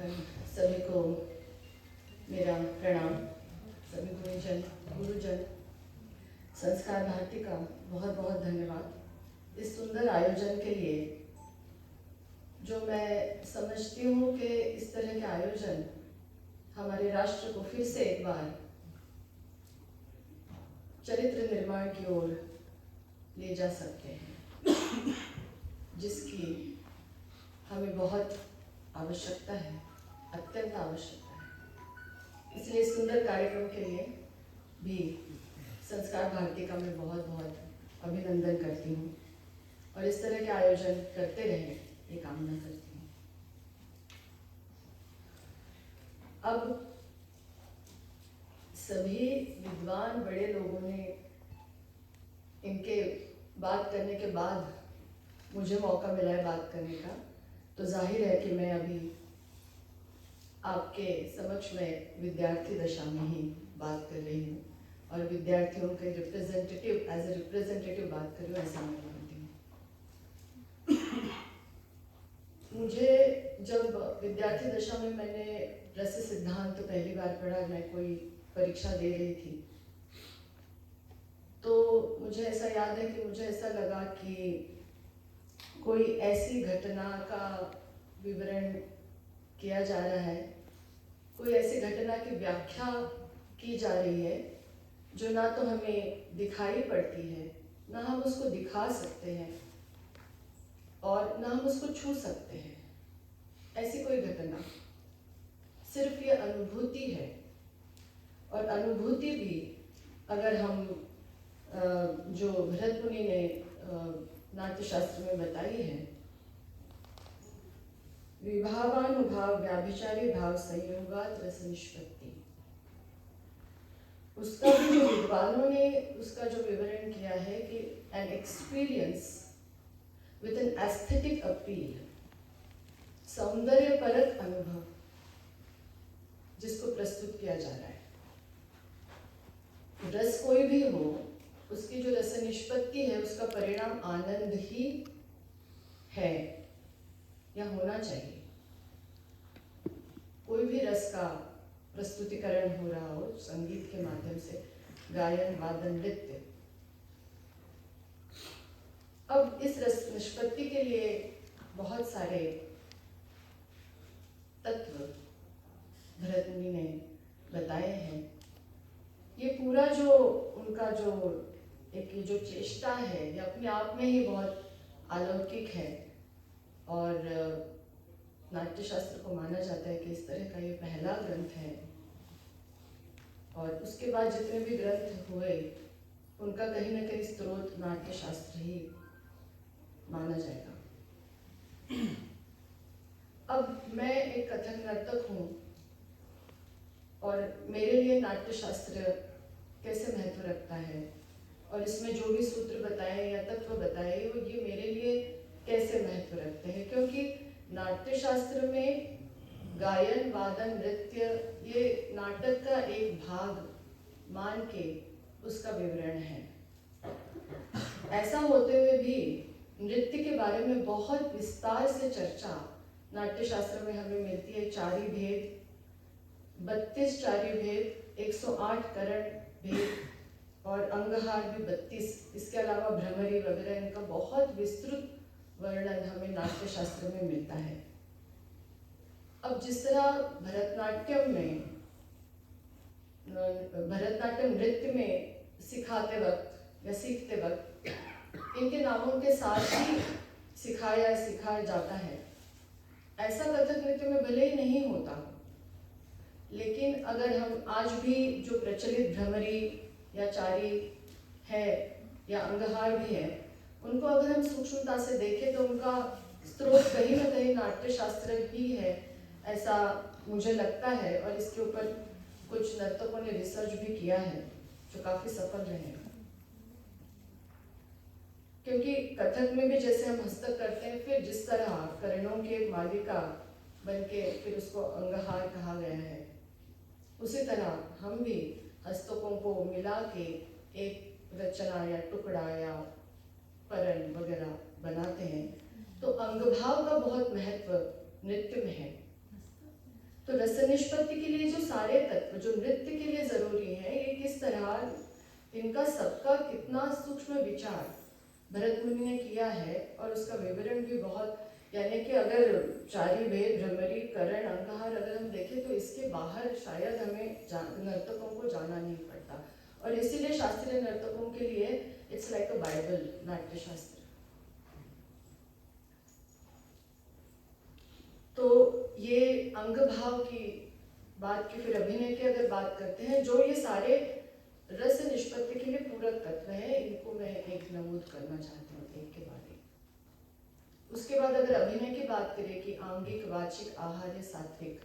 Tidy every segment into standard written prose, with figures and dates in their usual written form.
सभी को मेरा प्रणाम। सभी गुरुजन संस्कार भारती का बहुत बहुत धन्यवाद इस सुंदर आयोजन के लिए। जो मैं समझती हूँ कि इस तरह के आयोजन हमारे राष्ट्र को फिर से एक बार चरित्र निर्माण की ओर ले जा सकते हैं, जिसकी हमें बहुत आवश्यकता है, अत्यंत आवश्यकता है। इसलिए इस सुंदर कार्यक्रम के लिए भी संस्कार भारती का मैं बहुत बहुत अभिनंदन करती हूँ और इस तरह के आयोजन करते रहें ये कामना करती हूँ। अब सभी विद्वान बड़े लोगों ने इनके बात करने के बाद मुझे मौका मिला है बात करने का, तो जाहिर है कि मैं अभी आपके समक्ष में विद्यार्थी दशा में ही बात कर रही हूँ और विद्यार्थियों के रिप्रेजेंटेटिव एज ए रिप्रेजेंटेटिव बात कर रही हूँ, ऐसा मैं मानती हूँ। मुझे जब विद्यार्थी दशा में मैंने रस सिद्धांत तो पहली बार पढ़ा, मैं कोई परीक्षा दे रही थी, तो मुझे ऐसा याद है कि मुझे ऐसा लगा कि कोई ऐसी घटना का विवरण किया जा रहा है, कोई ऐसी घटना की व्याख्या की जा रही है जो ना तो हमें दिखाई पड़ती है, ना हम उसको दिखा सकते हैं और ना हम उसको छू सकते हैं। ऐसी कोई घटना, सिर्फ ये अनुभूति है। और अनुभूति भी अगर हम जो भरत मुनि ने नाट्यशास्त्र में बताई है, विभावानुभाव व्याभिचारी भाव संयोगात रस निष्पत्ति, उसका भी जो विद्वानों ने उसका जो विवरण किया है कि an experience with an aesthetic appeal, सौंदर्य परक अनुभव जिसको प्रस्तुत किया जा रहा है। रस कोई भी हो, उसकी जो रस निष्पत्ति है उसका परिणाम आनंद ही है या होना चाहिए। कोई भी रस का प्रस्तुतिकरण हो रहा हो संगीत के माध्यम से, गायन वादन नृत्य, अब इस रस निष्पत्ति के लिए बहुत सारे तत्व भरत मुनि ने बताए हैं। ये पूरा जो उनका जो एक जो चेष्टा है ये अपने आप में ही बहुत अलौकिक है और नाट्यशास्त्र को माना जाता है कि इस तरह का ये पहला ग्रंथ है और उसके बाद जितने भी ग्रंथ हुए उनका कहीं ना कहीं स्रोत नाट्यशास्त्र ही माना जाएगा। अब मैं एक कथक नर्तक हूँ और मेरे लिए नाट्यशास्त्र कैसे महत्व रखता है और इसमें जो भी सूत्र बताए या तत्व बताए वो ये मेरे लिए कैसे महत्व रखते हैं, क्योंकि नाट्यशास्त्र में गायन वादन नृत्य ये नाटक का एक भाग मान के उसका विवरण है। ऐसा होते हुए भी नृत्य के बारे में बहुत विस्तार से चर्चा नाट्यशास्त्र में हमें मिलती है। चारी भेद, 32 चारी भेद, 108 करण भेद और अंगहार भी 32, इसके अलावा भ्रमरी वगैरह, इनका बहुत विस्तृत वर्णन हमें नाट्यशास्त्र में मिलता है। अब जिस तरह भरतनाट्यम नृत्य में सिखाते वक्त या सीखते वक्त इनके नामों के साथ ही सिखाया जाता है, ऐसा कथक नृत्य में भले ही नहीं होता, लेकिन अगर हम आज भी जो प्रचलित भ्रमरी या चारी है या अंगहार भी है, उनको अगर हम सूक्ष्मता से देखें तो उनका स्रोत कहीं ना कहीं नाट्यशास्त्र ही है, ऐसा मुझे लगता है। और इसके ऊपर कुछ नर्तकों ने रिसर्च भी किया है जो काफी सफल रहे हैं, क्योंकि कथक में भी जैसे हम हस्तक करते हैं, फिर जिस तरह करणों की एक मालिका बनके फिर उसको अंगहार कहा गया है, उसी तरह हम भी हस्तकों को मिला के एक रचना या टुकड़ा या परण वगैरह बनाते हैं। तो अंगभाव का बहुत महत्व नृत्य में है। तो रस निष्पत्ति के लिए जो सारे तत्व जो नृत्य के लिए जरूरी है, ये किस तरह इनका सबका कितना सूक्ष्म विचार भरत मुनि ने किया है, और उसका विवरण भी बहुत, यानी कि अगर चारी वेद भ्रमरी करण अंगहार अगर हम देखें तो इसके बाहर शायद हमें नर्तकों को जाना नहीं पड़ता। और इसीलिए शास्त्रीय नर्तकों के लिए इट्स लाइक अ बाइबल, नाट्य शास्त्र। तो ये अंग भाव की बात की, फिर अभिनय की अगर बात करते हैं, जो ये सारे रस निष्पत्ति के लिए पूरक तत्व है, इनको मैं एक नमूद करना चाहती हूँ एक के बाद एक। उसके बाद अगर अभिनय की बात करें कि आंगिक, वाचिक, आहार्य, सात्विक,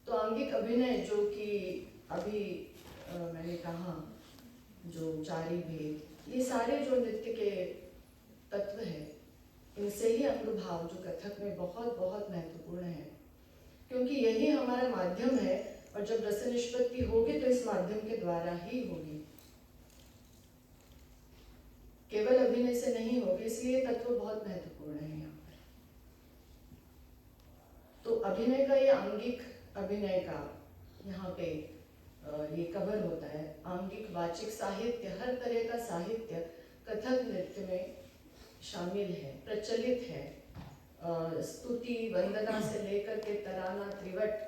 तो आंगिक अभिनय जो कि अभी मैंने कहा, जो चारी भेद, ये सारे जो नृत्य के तत्व है, इनसे ही अंग भाव जो कथक में बहुत बहुत महत्वपूर्ण है, क्योंकि यही हमारा माध्यम है, और जब रस निष्पत्ति होगी तो इस माध्यम के द्वारा ही होगी, केवल अभिनय से नहीं होगी। इसलिए तत्व बहुत महत्वपूर्ण है यहाँ पर। तो अभिनय का, ये आंगिक अभिनय का यहाँ पे ये कवर होता है। आंगिक, वाचिक, साहित्य, हर तरह का साहित्य कथक नृत्य में शामिल है, प्रचलित है। स्तुति, वंदना से लेकर के तराना, त्रिवट,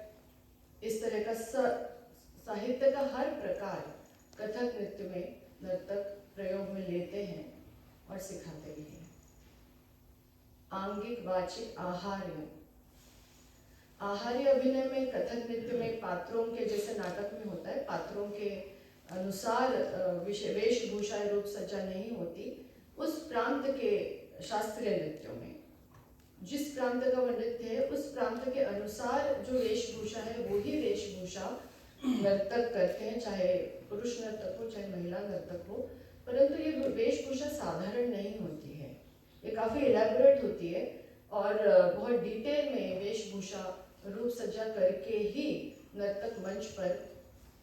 इस तरह का साहित्य का हर प्रकार कथक नृत्य में नर्तक प्रयोग में लेते हैं और सिखाते भी हैं। आंगिक, वाचिक, आहार्य। आहार्य अभिनय में कथक नृत्य में पात्रों के, जैसे नाटक में होता है, पात्रों के अनुसार वेशभूषा रूप सज्जा नहीं होती। उस प्रांत के शास्त्रीय नृत्यों में जिस प्रांत का वह नृत्य है, उस प्रांत के अनुसार जो वेशभूषा है, वो ही वेशभूषा नर्तक करते हैं, चाहे पुरुष नर्तक हो चाहे महिला नर्तक हो। परंतु ये वेशभूषा साधारण नहीं होती है, ये काफ़ी इलेबोरेट होती है, और बहुत डिटेल में वेशभूषा रूप सज्जा करके ही नर्तक मंच पर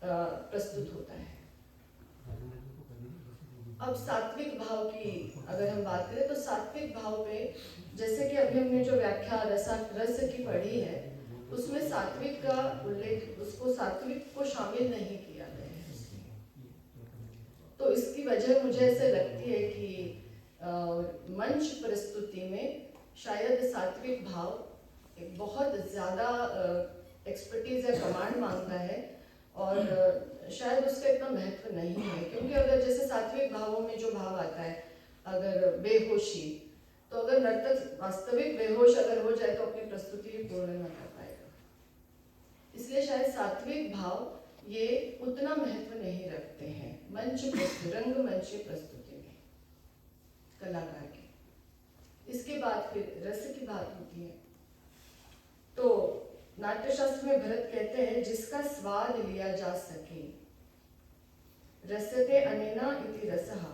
प्रस्तुत होता है। अब सात्विक भाव की अगर हम बात करें, तो सात्विक भाव पे, जैसे कि अभी हमने जो व्याख्या रस की पढ़ी है, उसमें सात्विक का उल्लेख, उसको सात्विक को शामिल नहीं किया गया है। तो इसकी वजह मुझे ऐसे लगती है कि मंच प्रस्तुति में शायद सात्विक भाव एक बहुत ज़्यादा एक्सपर्टीज या कमांड मांगता है, और शायद उसका इतना महत्व नहीं है। क्योंकि अगर जैसे सात्विक भावों में जो भाव आता है, अगर बेहोशी, तो अगर नर्तक वास्तविक बेहोश अगर हो जाए तो अपनी प्रस्तुति पूर्ण न कर पाएगा। इसलिए शायद सात्विक भाव ये उतना महत्व नहीं रखते हैं रंगमंच प्रस्तुति में कलाकार के। इसके बाद फिर रस की बात होती है। तो नाट्यशास्त्र में भरत कहते हैं, जिसका स्वाद लिया जा सके, रसते अनेना इति रसः।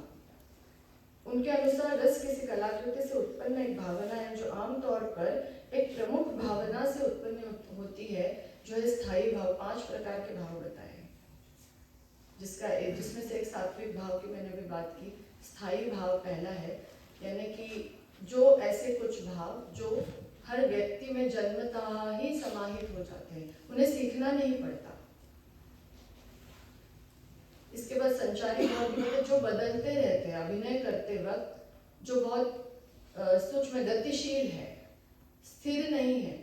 उनके अनुसार रस किसी कलाकृति से उत्पन्न एक भावना है, जो आमतौर पर एक प्रमुख भावना से उत्पन्न होती है, जो है स्थायी भाव। 5 प्रकार के भाव बताए, जिसमें से एक सात्विक भाव की मैंने भी बात की। स्थायी भाव पहला है, यानी कि जो ऐसे कुछ भाव जो हर व्यक्ति में जन्मतः ही समाहित हो जाते हैं, उन्हें सीखना नहीं पड़ता। इसके बाद संचारी भाव भी है, जो बदलते रहते हैं अभिनय करते वक्त, जो बहुत सूक्ष्म गतिशील है, स्थिर नहीं है,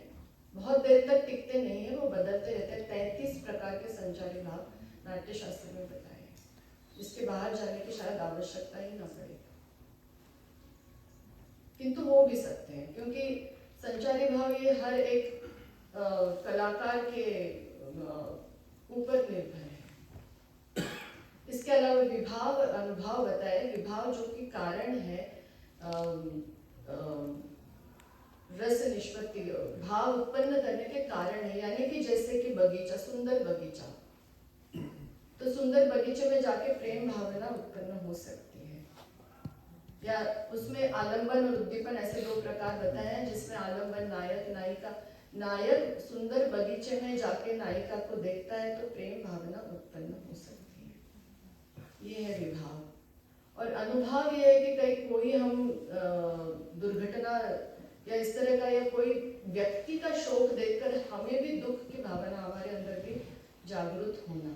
बहुत देर तक टिकते नहीं है, वो बदलते रहते हैं। 33 प्रकार के संचारी भाव नाट्यशास्त्र में बताए, जिसके बाहर जाने की शायद आवश्यकता ही ना पड़े, किंतु हो भी सकते हैं, क्योंकि संचारी भाव ये हर एक कलाकार के ऊपर निर्भर है। इसके अलावा विभाव, अनुभाव बताए। विभाव जो कि कारण है रस निष्पत्ति, भाव उत्पन्न करने के कारण है। यानी कि जैसे कि बगीचा, सुंदर बगीचा, तो सुंदर बगीचे में जाके प्रेम भावना उत्पन्न हो सकती है, या उसमें आलंबन और उद्दीपन, ऐसे 2 प्रकार बताए हैं, जिसमें आलंबन नायक नायिका। नायक सुंदर बगीचे में जाके नायिका को देखता है तो प्रेम भावना उत्पन्न हो सकती है, ये है विभाव। और अनुभाव ये है कि कहीं कोई हम दुर्घटना या इस तरह का, या कोई व्यक्ति का शोक देखकर हमें भी दुख की जागरूक होना।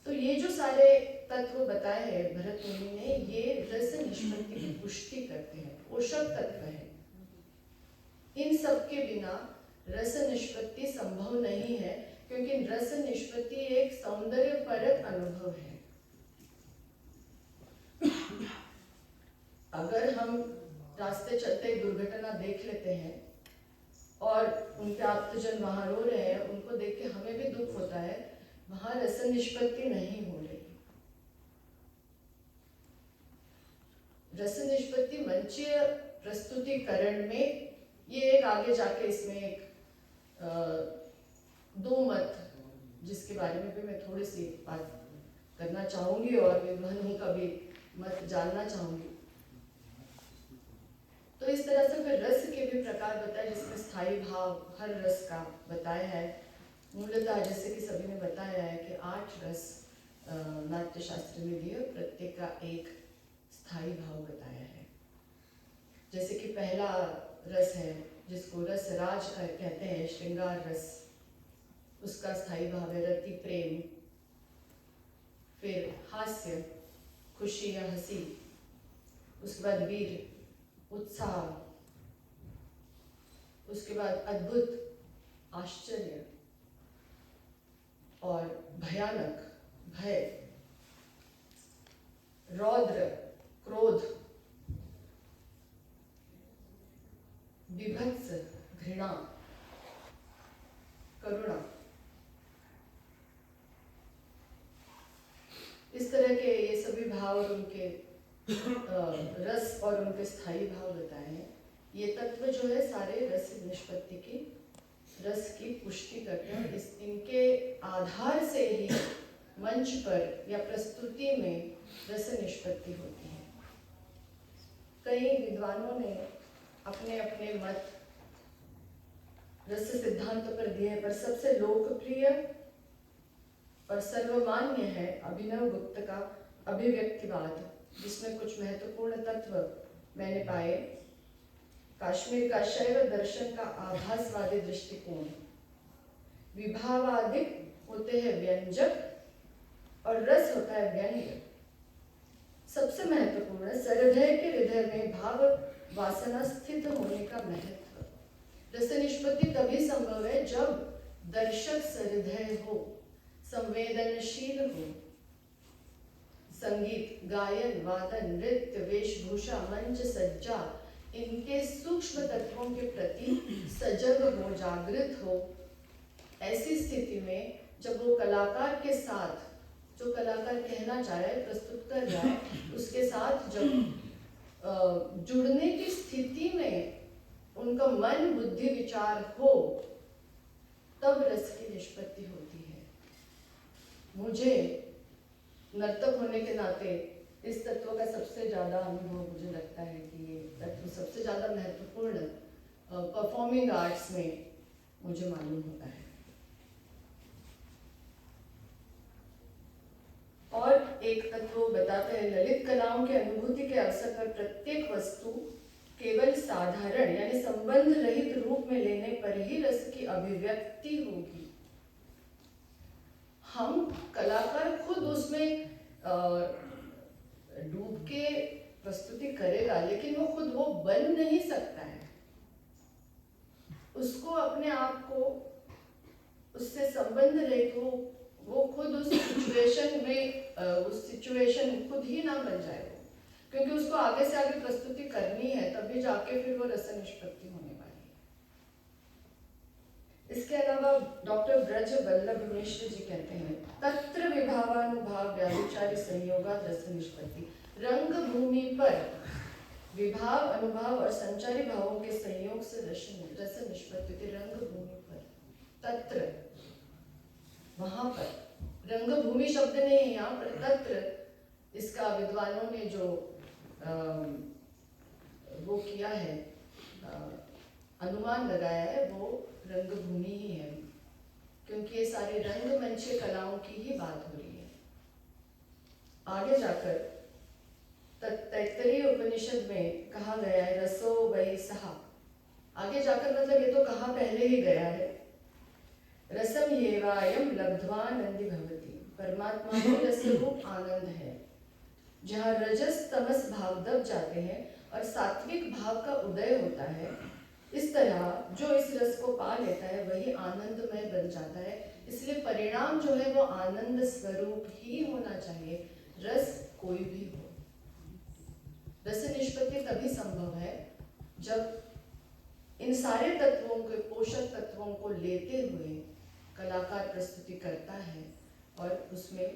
तो ये जो सारे तत्व बताए हैं भरत मुनि ने, ये रस निष्पत्ति की पुष्टि करते हैं, पोषक तत्व है। इन सब के बिना रस निष्पत्ति संभव नहीं है, क्योंकि रस निष्पत्ति एक सौंदर्यपरक अनुभव है। अगर हम रास्ते चलते दुर्घटना देख लेते हैं और उनके आप्तजन वहां रो रहे हैं, उनको देख के हमें भी दुख होता है, वहां रस निष्पत्ति नहीं हो रही। रस निष्पत्ति मंचीय प्रस्तुतिकरण में ये एक आगे जाके इसमें एक दो मत, जिसके बारे में भी मैं थोड़ी सी बात करना चाहूंगी और विद्वानों का भी मत जानना चाहूंगी। तो इस तरह से फिर रस के भी प्रकार बताए, जिसमें स्थायी भाव हर रस का बताया है। मूलतः जैसे कि सभी ने बताया है कि 8 रस नाट्य शास्त्र में दिए, प्रत्येक का एक स्थायी भाव बताया है। जैसे कि पहला रस है जिसको रस राज कहते हैं, श्रृंगार रस, उसका स्थायी भाव है रति प्रेम। फिर हास्य, खुशी या हंसी। उसके बाद वीर, उत्साह। उसके बाद अद्भुत, आश्चर्य। और भयानक, भय। रौद्र, क्रोध। विभत्स, घृणा। करुणा। इस तरह के ये सभी भाव और उनके रस और उनके स्थायी भाव बताए हैं। ये तत्व जो है सारे रस निष्पत्ति की, रस की पुष्टि करते हैं। इनके आधार से ही मंच पर या प्रस्तुति में रस निष्पत्ति होती है। कई विद्वानों ने अपने अपने मत रस सिद्धांत पर दिए, पर सबसे लोकप्रिय और सर्वमान्य है अभिनव गुप्त का अभिव्यक्तिवाद, जिसमें कुछ महत्वपूर्ण तत्व मैंने पाए। काश्मीर का शैव दर्शन का आभासवादी दृष्टिकोण। विभावादिक होते हैं व्यंजक और रस होता है व्यंग्य। सबसे महत्वपूर्ण सरहृदय के हृदय में भाव वासना स्थित होने का महत्व। रस निष्पत्ति तभी संभव है जब दर्शक सहृदय हो, संवेदनशील हो। संगीत, गायन, वादन, नृत्य, वेशभूषा, मंच सज्जा, इनके सूक्ष्म तत्वों के प्रति सजग हो, जागृत हो। ऐसी स्थिति में जब वो कलाकार के साथ, जो कलाकार कहना चाह रहा है, प्रस्तुत कर रहा है, उसके साथ जब जुड़ने की स्थिति में उनका मन, बुद्धि, विचार हो, तब रस की निष्पत्ति होती है। मुझे नर्तक होने के नाते इस तत्व का सबसे ज़्यादा अनुभव मुझे लगता है कि ये तत्व सबसे ज़्यादा महत्वपूर्ण परफॉर्मिंग आर्ट्स में मुझे मालूम होता है। और एक तत्व बताते हैं, ललित कलाओं के अनुभूति के अवसर पर प्रत्येक वस्तु केवल साधारण यानी संबंध रहित रूप में लेने पर ही रस की अभिव्यक्ति होगी। हम कलाकार खुद उसमें डूब के प्रस्तुति करेगा, लेकिन वो खुद वो बन नहीं सकता है। उसको अपने आप को उससे संबंध रहित वो खुद उस सिचुएशन में उस सिचुएशन खुद ही ना बन जाए, क्योंकि उसको आगे से आगे प्रस्तुति करनी है, तभी जाके फिर वो रस निष्पत्ति होने वाली है। इसके अलावा डॉक्टर ब्रज वल्लभ मिश्र जी कहते हैं, तत्र विभावानुभाव व्याभिचारी संयोगात् रस निष्पत्ति। रंग भूमि पर विभाव, अनुभाव और संचारी भावों के संयोग से रस निष्पत्ति होती। रंग भूमि पर, तत्र, वहां पर, रंगभूमि शब्द नहीं है यहाँ पर, तत्र इसका विद्वानों ने जो वो किया है, अनुमान लगाया है, वो रंगभूमि ही है, क्योंकि ये सारी रंगमंच कलाओं की ही बात हो रही है। आगे जाकर तैत्तरीय उपनिषद में कहा गया है, रसो वै सहा। आगे जाकर मतलब ये तो कहा पहले ही गया है। रसम येवायम लब्ध्वानंदी भवति। परमात्मा ही रस रूप आनंद है। जहाँ रजस तमस भाव दब जाते हैं और सात्विक भाव का उदय होता है, इस तरह जो इस रस को पा लेता है वही आनंदमय बन जाता है। इसलिए परिणाम जो है वो आनंद स्वरूप ही होना चाहिए, रस कोई भी हो। रस निष्पत्ति तभी संभव है जब इन सारे तत्वों के, पोषक तत्वों को लेते हुए कलाकार प्रस्तुति करता है और उसमें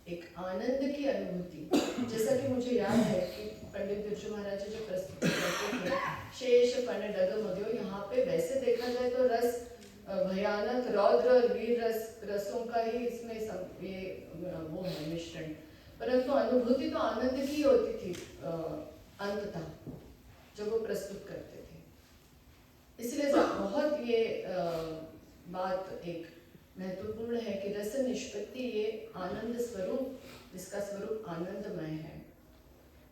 एक आनंद की अनुभूति। जैसा कि मुझे याद है कि पंडित बिरजू महाराज जी जो प्रस्तुति करते थे, शेष फण डग मग्यो, यहाँ पे वैसे देखा जाए तो रस भयानक, रौद्र और वीर रसों का ही इसमें ये वो है मिश्रण, परंतु अनुभूति तो आनंद की होती थी अंततः जब वो प्रस्तुत करते थे। इसलिए बहुत ये बात एक महत्वपूर्ण है कि रस निष्पत्ति ये आनंद स्वरूप, इसका स्वरूप आनंदमय है।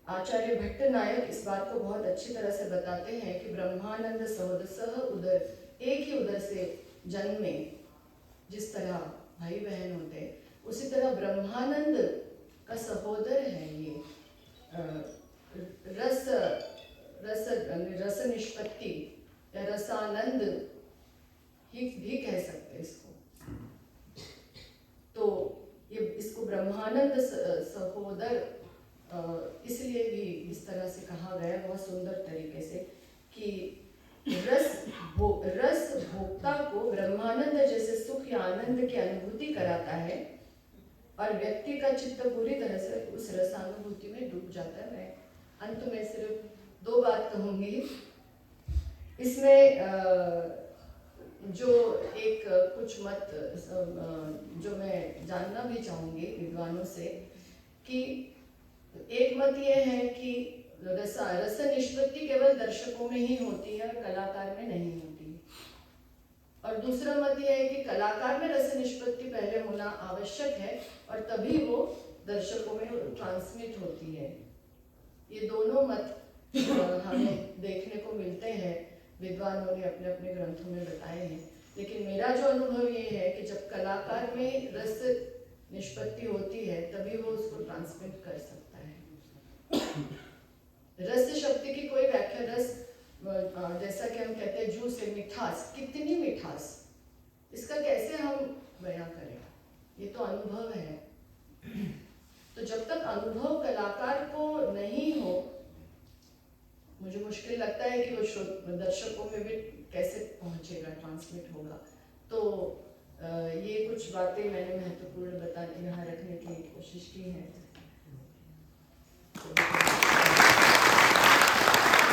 आचार्य भट्ट नायक इस बात को बहुत अच्छी तरह से बताते हैं कि ब्रह्मानंद सह उदर, एक ही उदर से जन्मे जिस तरह भाई बहन होते, उसी तरह ब्रह्मानंद का सहोदर है ये रस रस रस निष्पत्ति या रसानंद ही भी कह सकते हैं इसको। तो ये इसको ब्रह्मानंद सहोदर इसलिए भी इस तरह से कहा गया बहुत सुंदर तरीके से कि रस भोक्ता को ब्रह्मानंद जैसे सुख या आनंद की अनुभूति कराता है और व्यक्ति का चित्त पूरी तरह से उस रसानुभूति में डूब जाता है। मैं अंत में सिर्फ 2 बात कहूँगी। इसमें जो एक कुछ मत जो मैं जानना भी चाहूँगी विद्वानों से, कि एक मत ये है कि रस निष्पत्ति केवल दर्शकों में ही होती है और कलाकार में नहीं होती, और दूसरा मत ये है कि कलाकार में रस निष्पत्ति पहले होना आवश्यक है और तभी वो दर्शकों में ट्रांसमिट होती है। ये दोनों मत हमें देखने को मिलते हैं, विद्वानों ने अपने अपने ग्रंथों में बताए हैं। लेकिन मेरा जो अनुभव ये है कि जब कलाकार में रस निष्पत्ति होती है तभी वो उसको ट्रांसमिट कर सकता है। रस शब्द की कोई व्याख्या, रस जैसा कि हम कहते हैं जूस है, मिठास, कितनी मिठास, इसका कैसे हम बयां करें, ये तो अनुभव है। तो जब तक अनुभव कलाकार को नहीं हो, मुझे मुश्किल लगता है कि वो दर्शकों में भी कैसे पहुंचेगा, ट्रांसमिट होगा। तो ये कुछ बातें मैंने महत्वपूर्ण बता के यहाँ रखने की कोशिश की है।